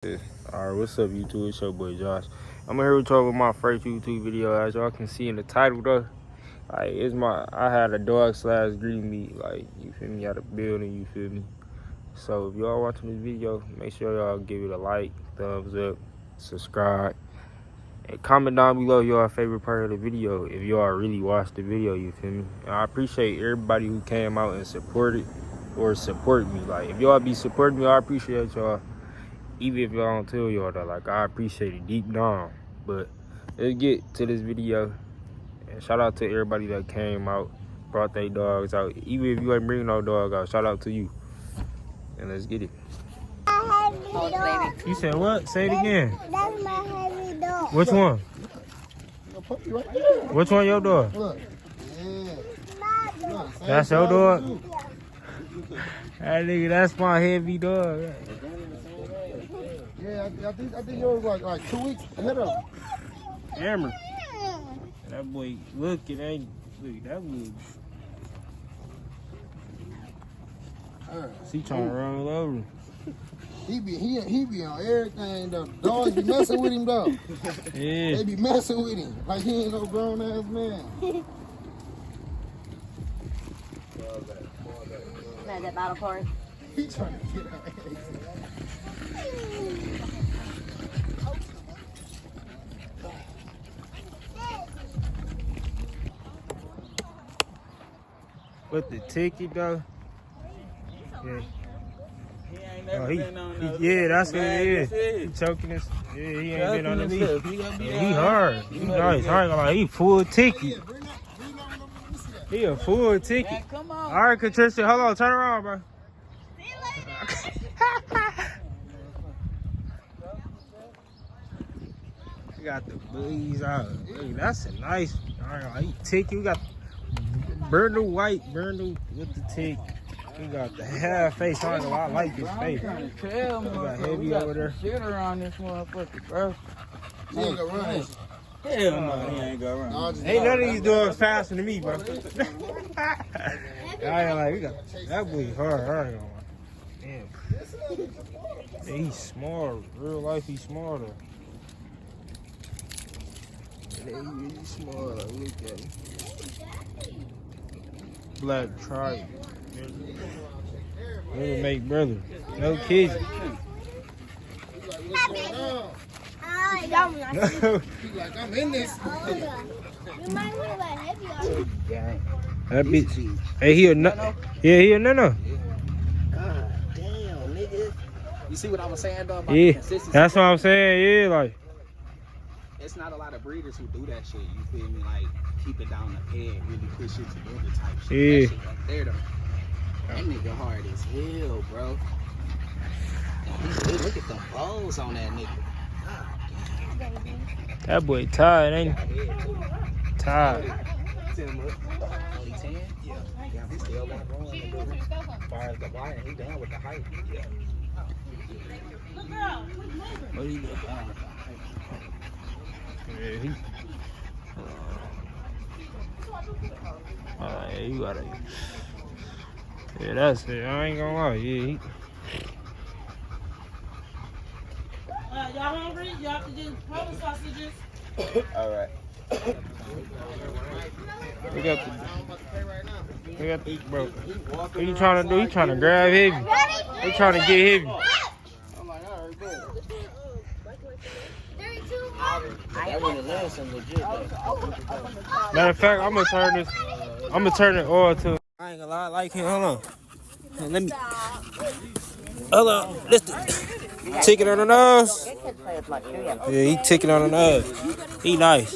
Alright, what's up YouTube? It's your boy Josh. I'm here with y'all with my first YouTube video. As y'all can see in the title though, like I had a dog slash green meat, like you feel me, out of building, you feel me. So if y'all watching this video, make sure y'all give it a like, thumbs up, subscribe, and comment down below your favorite part of the video if y'all really watched the video, you feel me. And I appreciate everybody who came out and supported or support me. Like if y'all be supporting me, I appreciate y'all. Even if y'all don't tell y'all that, like, I appreciate it deep down. But let's get to this video. And shout out to everybody that came out, brought their dogs out. Even if you ain't bringing no dog out, shout out to you. And let's get it. You said what? Say it again. That's my heavy dog. Which one? Which one your dog? My dog. That's your dog? That nigga, that's my heavy dog. Yeah, I think yours like 2 weeks ahead of him. Hammer. That boy, look, it ain't, look, that boy. He trying to roll over. He be on everything though. Dogs be messing with him though. Yeah. They be messing with him like he ain't no grown ass man. That bottle part. He trying to get out. With the ticket though. Yeah. He ain't never been on the yeah, that's what it is. bag. He choking us. Yeah, he ain't been on the leash. He gonna be He hard. He nice. I ain't gonna lie, he full ticket. He a full ticket. Man, come on. All right, Patricia, hold on, turn around, bro. We got the Bullies out. Hey, that's a nice. All right, he ticket. We got Brindle white, Brindle with the tick. We got the half face. I ain't gonna lie, I like his face. Tell me, We got bro, heavy over there. Shit around this motherfucker, bro. He ain't gonna run. Hell no, he ain't gonna run. Ain't none of these dogs faster than me, bro. I ain't like, we got that boy hard. I ain't gonna lie. Damn. Yeah, he's smart. Real life, he's smarter. Yeah, he's smarter. Look at him. Black tribe. We'll make brother. No kids. He like, I'm in this. You might want to heavy on. That bitch. Hey, he a no. Yeah, he a no. God damn, nigga. You see what I was saying though about the Yeah, consistency? that's what I'm saying. Yeah, like. It's not a lot of breeders who do that shit. You feel me? Like keep it down the peg, really push it together type shit. Yeah. That shit right there though. That nigga hard as hell, bro. Look at the bows on that nigga. That boy tired, ain't he? Tired. Only 10? Yeah. Yeah, he still got room to do. As far as the wire, he down with the height. Yeah. What he doing? Yeah, he. Yeah, you gotta. Yeah, that's it. I ain't gonna lie. Yeah, he. Y'all hungry? Y'all have to do proper sausages. All right. We got the bro. What you trying to do? He trying to grab heavy. He trying to get heavy. That would have led some legit though. Matter of fact, I'm gonna turn it all to. I ain't gonna lie, I like him. Hold on. Hey, let me. Hold on. This ticket on the nose. Yeah, he ticket on the nose. He nice.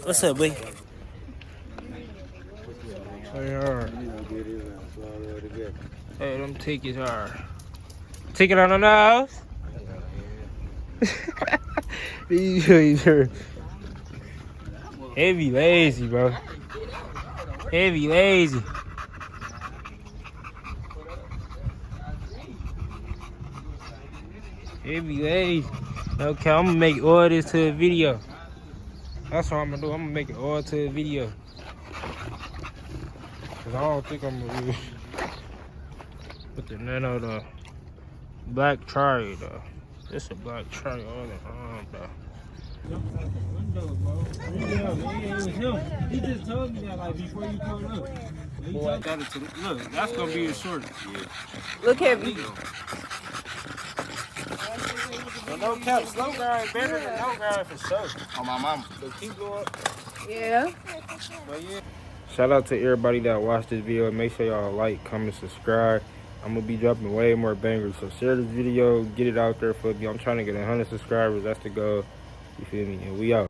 What's up, boy? Hey, them tickets are. Ticket on the nose. Heavy lazy, bro. Heavy lazy. Heavy lazy. Okay, I'm gonna make all this to a video. That's what I'm gonna do. I'm gonna make it all to a video. Cause I don't think I'm gonna really put the nano the black cherry though. It's a black tray on it. Bro. Window, bro. Yeah, man, it was him. He just told me that like before you pulled up. He told Look, that's gonna be a short. Look heavy. But no cap, slow grind better than no grind for sure. On my mama. So keep going. Yeah. But yeah. Shout out to everybody that watched this video. Make sure y'all like, comment, subscribe. I'm gonna be dropping way more bangers. So share this video, get it out there for me. I'm trying to get 100 subscribers. That's the goal. You feel me? And we out.